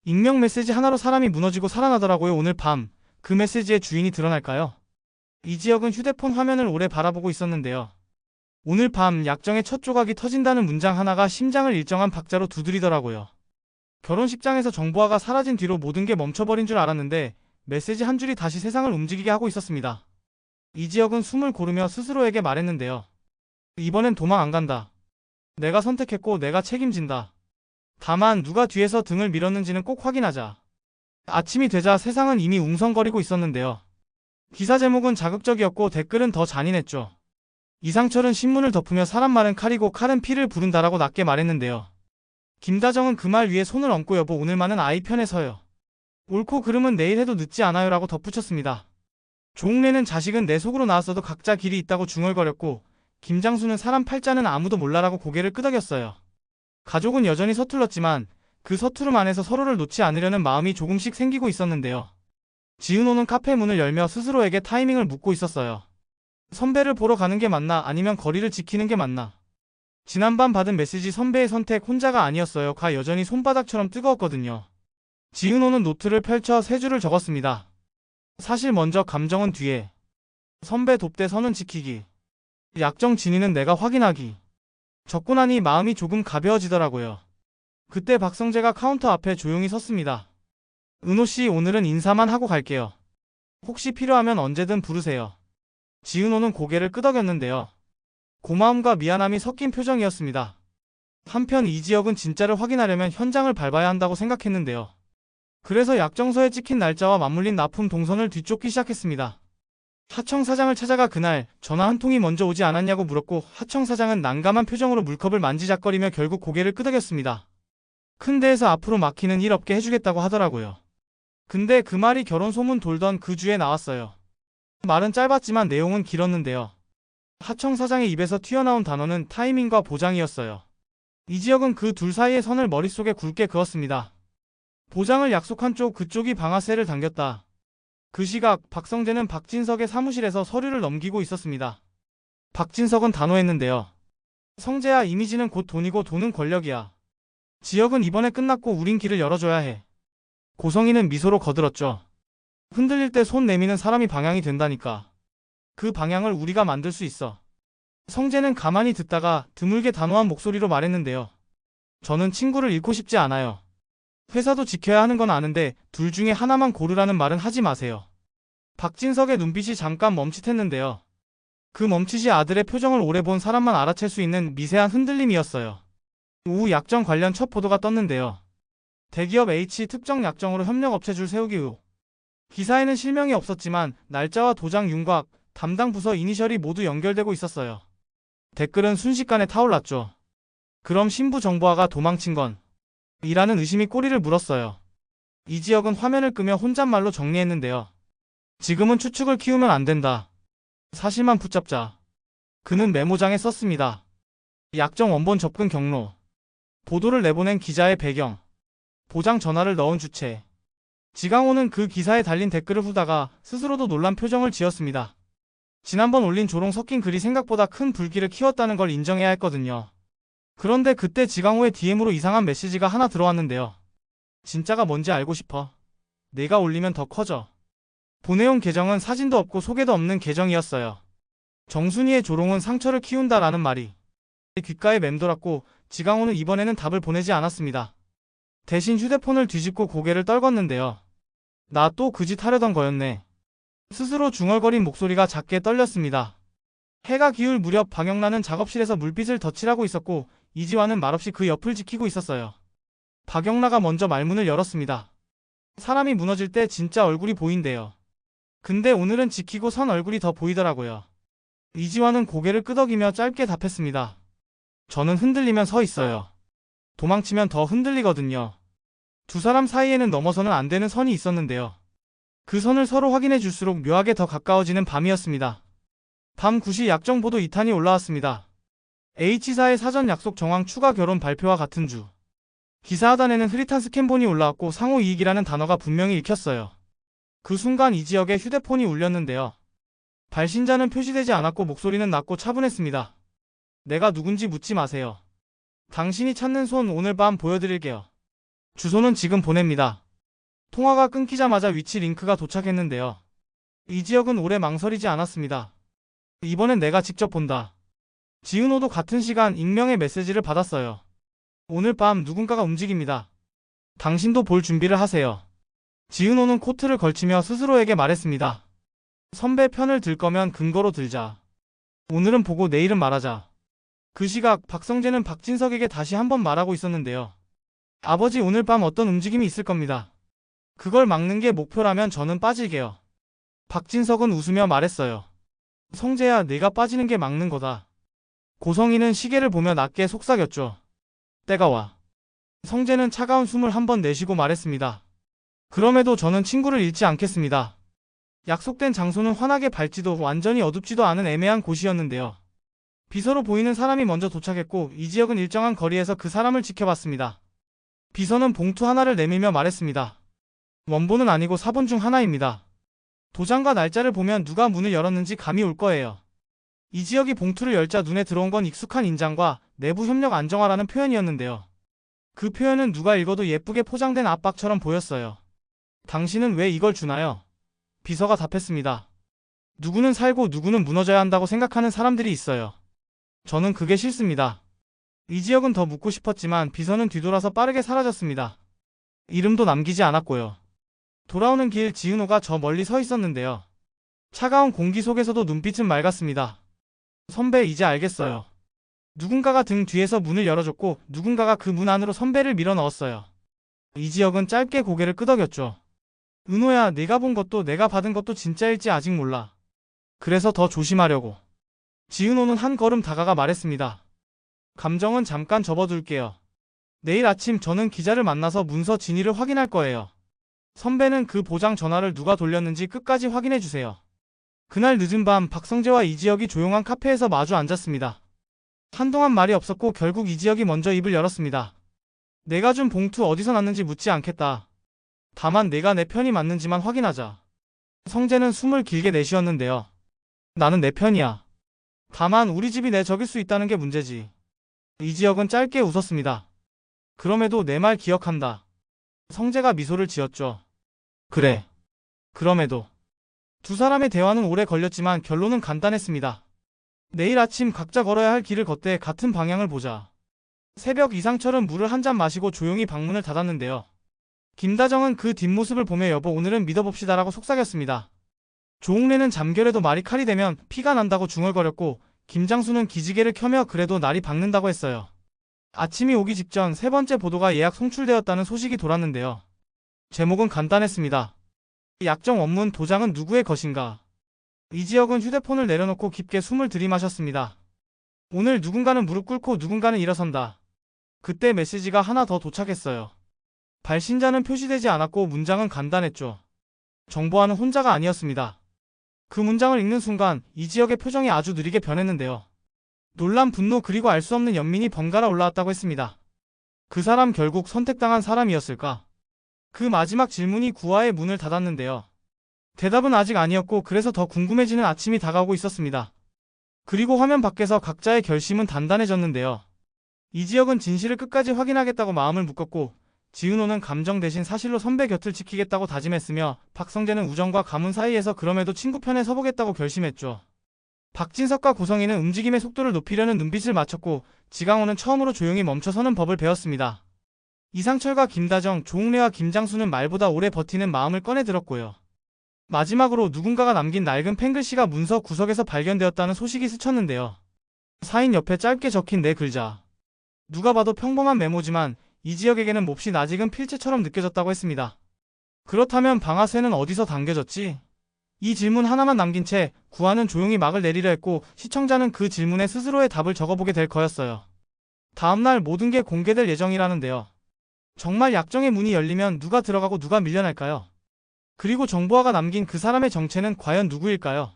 익명 메시지 하나로 사람이 무너지고 살아나더라고요. 오늘 밤 그 메시지의 주인이 드러날까요? 이지혁은 휴대폰 화면을 오래 바라보고 있었는데요. 오늘 밤 약정의 첫 조각이 터진다는 문장 하나가 심장을 일정한 박자로 두드리더라고요. 결혼식장에서 정보화가 사라진 뒤로 모든 게 멈춰버린 줄 알았는데 메시지 한 줄이 다시 세상을 움직이게 하고 있었습니다. 이지혁은 숨을 고르며 스스로에게 말했는데요. 이번엔 도망 안 간다. 내가 선택했고 내가 책임진다. 다만 누가 뒤에서 등을 밀었는지는 꼭 확인하자. 아침이 되자 세상은 이미 웅성거리고 있었는데요. 기사 제목은 자극적이었고 댓글은 더 잔인했죠. 이상철은 신문을 덮으며 사람 말은 칼이고 칼은 피를 부른다라고 낮게 말했는데요. 김다정은 그 말 위에 손을 얹고 여보 오늘만은 아이 편에 서요. 옳고 그름은 내일 해도 늦지 않아요 라고 덧붙였습니다. 조웅래는 자식은 내 속으로 나왔어도 각자 길이 있다고 중얼거렸고 김장수는 사람 팔자는 아무도 몰라라고 고개를 끄덕였어요. 가족은 여전히 서툴렀지만 그 서투름 안에서 서로를 놓지 않으려는 마음이 조금씩 생기고 있었는데요. 지은호는 카페 문을 열며 스스로에게 타이밍을 묻고 있었어요. 선배를 보러 가는 게 맞나 아니면 거리를 지키는 게 맞나. 지난밤 받은 메시지 선배의 선택 혼자가 아니었어요. 가 여전히 손바닥처럼 뜨거웠거든요. 지은호는 노트를 펼쳐 세 줄을 적었습니다. 사실 먼저 감정은 뒤에. 선배 돕대 선은 지키기. 약정 진위는 내가 확인하기. 적고 나니 마음이 조금 가벼워지더라고요. 그때 박성재가 카운터 앞에 조용히 섰습니다. 은호씨 오늘은 인사만 하고 갈게요. 혹시 필요하면 언제든 부르세요. 지은호는 고개를 끄덕였는데요. 고마움과 미안함이 섞인 표정이었습니다. 한편 이지혁은 진짜를 확인하려면 현장을 밟아야 한다고 생각했는데요. 그래서 약정서에 찍힌 날짜와 맞물린 납품 동선을 뒤쫓기 시작했습니다. 하청 사장을 찾아가 그날 전화 한 통이 먼저 오지 않았냐고 물었고 하청 사장은 난감한 표정으로 물컵을 만지작거리며 결국 고개를 끄덕였습니다. 큰 데에서 앞으로 막히는 일 없게 해주겠다고 하더라고요. 근데 그 말이 결혼 소문 돌던 그 주에 나왔어요. 말은 짧았지만 내용은 길었는데요. 하청 사장의 입에서 튀어나온 단어는 타이밍과 보장이었어요. 이지혁은 그 둘 사이의 선을 머릿속에 굵게 그었습니다. 보장을 약속한 쪽 그쪽이 방아쇠를 당겼다. 그 시각 박성재는 박진석의 사무실에서 서류를 넘기고 있었습니다. 박진석은 단호했는데요. 성재야 이미지는 곧 돈이고 돈은 권력이야. 지혁은 이번에 끝났고 우린 길을 열어줘야 해. 고성희는 미소로 거들었죠. 흔들릴 때 손 내미는 사람이 방향이 된다니까. 그 방향을 우리가 만들 수 있어. 성재는 가만히 듣다가 드물게 단호한 목소리로 말했는데요. 저는 친구를 잃고 싶지 않아요. 회사도 지켜야 하는 건 아는데 둘 중에 하나만 고르라는 말은 하지 마세요. 박진석의 눈빛이 잠깐 멈칫했는데요. 그 멈칫이 아들의 표정을 오래 본 사람만 알아챌 수 있는 미세한 흔들림이었어요. 오후 약정 관련 첫 보도가 떴는데요. 대기업 H 특정 약정으로 협력업체 줄 세우기 의혹. 기사에는 실명이 없었지만 날짜와 도장 윤곽, 담당 부서 이니셜이 모두 연결되고 있었어요. 댓글은 순식간에 타올랐죠. 그럼 신부 정보화가 도망친 건? 이라는 의심이 꼬리를 물었어요. 이지혁은 화면을 끄며 혼잣말로 정리했는데요. 지금은 추측을 키우면 안 된다. 사실만 붙잡자. 그는 메모장에 썼습니다. 약정 원본 접근 경로. 보도를 내보낸 기자의 배경. 보장 전화를 넣은 주체. 지강호는 그 기사에 달린 댓글을 후다가 스스로도 놀란 표정을 지었습니다. 지난번 올린 조롱 섞인 글이 생각보다 큰 불길을 키웠다는 걸 인정해야 했거든요. 그런데 그때 지강호의 DM으로 이상한 메시지가 하나 들어왔는데요. 진짜가 뭔지 알고 싶어. 내가 올리면 더 커져. 보내온 계정은 사진도 없고 소개도 없는 계정이었어요. 정순이의 조롱은 상처를 키운다라는 말이 귓가에 맴돌았고 지강호는 이번에는 답을 보내지 않았습니다. 대신 휴대폰을 뒤집고 고개를 떨궜는데요. 나 또 그 짓 하려던 거였네. 스스로 중얼거린 목소리가 작게 떨렸습니다. 해가 기울 무렵 박영란은 작업실에서 물빛을 덧칠하고 있었고 이지화는 말없이 그 옆을 지키고 있었어요. 박영라가 먼저 말문을 열었습니다. 사람이 무너질 때 진짜 얼굴이 보인대요. 근데 오늘은 지키고 선 얼굴이 더 보이더라고요. 이지화는 고개를 끄덕이며 짧게 답했습니다. 저는 흔들리면 서 있어요. 도망치면 더 흔들리거든요. 두 사람 사이에는 넘어서는 안 되는 선이 있었는데요. 그 선을 서로 확인해 줄수록 묘하게 더 가까워지는 밤이었습니다. 밤 9시 약정 보도 2탄이 올라왔습니다. H사의 사전 약속 정황 추가 결혼 발표와 같은 주. 기사 하단에는 흐릿한 스캔본이 올라왔고 상호 이익이라는 단어가 분명히 읽혔어요. 그 순간 이지혁의 휴대폰이 울렸는데요. 발신자는 표시되지 않았고 목소리는 낮고 차분했습니다. 내가 누군지 묻지 마세요. 당신이 찾는 손 오늘 밤 보여드릴게요. 주소는 지금 보냅니다. 통화가 끊기자마자 위치 링크가 도착했는데요. 이 지역은 오래 망설이지 않았습니다. 이번엔 내가 직접 본다. 지은호도 같은 시간 익명의 메시지를 받았어요. 오늘 밤 누군가가 움직입니다. 당신도 볼 준비를 하세요. 지은호는 코트를 걸치며 스스로에게 말했습니다. 선배 편을 들 거면 근거로 들자. 오늘은 보고 내일은 말하자. 그 시각 박성재는 박진석에게 다시 한번 말하고 있었는데요. 아버지, 오늘 밤 어떤 움직임이 있을 겁니다. 그걸 막는 게 목표라면 저는 빠질게요. 박진석은 웃으며 말했어요. 성재야, 내가 빠지는 게 막는 거다. 고성희는 시계를 보며 낮게 속삭였죠. 때가 와. 성재는 차가운 숨을 한번 내쉬고 말했습니다. 그럼에도 저는 친구를 잃지 않겠습니다. 약속된 장소는 환하게 밝지도 완전히 어둡지도 않은 애매한 곳이었는데요. 비서로 보이는 사람이 먼저 도착했고 이 지역은 일정한 거리에서 그 사람을 지켜봤습니다. 비서는 봉투 하나를 내밀며 말했습니다. 원본은 아니고 사본 중 하나입니다. 도장과 날짜를 보면 누가 문을 열었는지 감이 올 거예요. 이 지역이 봉투를 열자 눈에 들어온 건 익숙한 인장과 내부 협력 안정화라는 표현이었는데요. 그 표현은 누가 읽어도 예쁘게 포장된 압박처럼 보였어요. 당신은 왜 이걸 주나요? 비서가 답했습니다. 누구는 살고 누구는 무너져야 한다고 생각하는 사람들이 있어요. 저는 그게 싫습니다. 이 지역은 더 묻고 싶었지만 비서는 뒤돌아서 빠르게 사라졌습니다. 이름도 남기지 않았고요. 돌아오는 길 지은호가 저 멀리 서 있었는데요. 차가운 공기 속에서도 눈빛은 맑았습니다. 선배, 이제 알겠어요. 누군가가 등 뒤에서 문을 열어줬고 누군가가 그 문 안으로 선배를 밀어 넣었어요. 이 지역은 짧게 고개를 끄덕였죠. 은호야, 네가 본 것도 내가 받은 것도 진짜일지 아직 몰라. 그래서 더 조심하려고. 지은호는 한 걸음 다가가 말했습니다. 감정은 잠깐 접어둘게요. 내일 아침 저는 기자를 만나서 문서 진위를 확인할 거예요. 선배는 그 보장 전화를 누가 돌렸는지 끝까지 확인해주세요. 그날 늦은 밤 박성재와 이지혁이 조용한 카페에서 마주 앉았습니다. 한동안 말이 없었고 결국 이지혁이 먼저 입을 열었습니다. 내가 준 봉투 어디서 났는지 묻지 않겠다. 다만 내가 내 편이 맞는지만 확인하자. 성재는 숨을 길게 내쉬었는데요. 나는 내 편이야. 다만 우리 집이 내 적일 수 있다는 게 문제지. 이지혁은 짧게 웃었습니다. 그럼에도 내 말 기억한다. 성재가 미소를 지었죠. 그래. 그럼에도. 두 사람의 대화는 오래 걸렸지만 결론은 간단했습니다. 내일 아침 각자 걸어야 할 길을 걷되 같은 방향을 보자. 새벽 이상철은 물을 한 잔 마시고 조용히 방문을 닫았는데요. 김다정은 그 뒷모습을 보며 여보, 오늘은 믿어봅시다라고 속삭였습니다. 조홍래는 잠결에도 말이 칼이 되면 피가 난다고 중얼거렸고 김장수는 기지개를 켜며 그래도 날이 밝는다고 했어요. 아침이 오기 직전 세 번째 보도가 예약 송출되었다는 소식이 돌았는데요. 제목은 간단했습니다. 약정 원문 도장은 누구의 것인가? 이지혁은 휴대폰을 내려놓고 깊게 숨을 들이마셨습니다. 오늘 누군가는 무릎 꿇고 누군가는 일어선다. 그때 메시지가 하나 더 도착했어요. 발신자는 표시되지 않았고 문장은 간단했죠. 정보화는 혼자가 아니었습니다. 그 문장을 읽는 순간 이지혁의 표정이 아주 느리게 변했는데요. 놀람, 분노 그리고 알 수 없는 연민이 번갈아 올라왔다고 했습니다. 그 사람 결국 선택당한 사람이었을까? 그 마지막 질문이 구화의 문을 닫았는데요. 대답은 아직 아니었고 그래서 더 궁금해지는 아침이 다가오고 있었습니다. 그리고 화면 밖에서 각자의 결심은 단단해졌는데요. 이지혁은 진실을 끝까지 확인하겠다고 마음을 묶었고 지은호는 감정 대신 사실로 선배 곁을 지키겠다고 다짐했으며 박성재는 우정과 가문 사이에서 그럼에도 친구 편에 서보겠다고 결심했죠. 박진석과 고성희는 움직임의 속도를 높이려는 눈빛을 맞췄고 지강호는 처음으로 조용히 멈춰서는 법을 배웠습니다. 이상철과 김다정, 조홍래와 김장수는 말보다 오래 버티는 마음을 꺼내들었고요. 마지막으로 누군가가 남긴 낡은 펜글씨가 문서 구석에서 발견되었다는 소식이 스쳤는데요. 사인 옆에 짧게 적힌 네 글자. 누가 봐도 평범한 메모지만 이지혁에게는 몹시 낯익은 필체처럼 느껴졌다고 했습니다. 그렇다면 방아쇠는 어디서 당겨졌지? 이 질문 하나만 남긴 채 구화는 조용히 막을 내리려 했고 시청자는 그 질문에 스스로의 답을 적어보게 될 거였어요. 다음날 모든 게 공개될 예정이라는데요. 정말 약정의 문이 열리면 누가 들어가고 누가 밀려날까요? 그리고 정보화가 남긴 그 사람의 정체는 과연 누구일까요?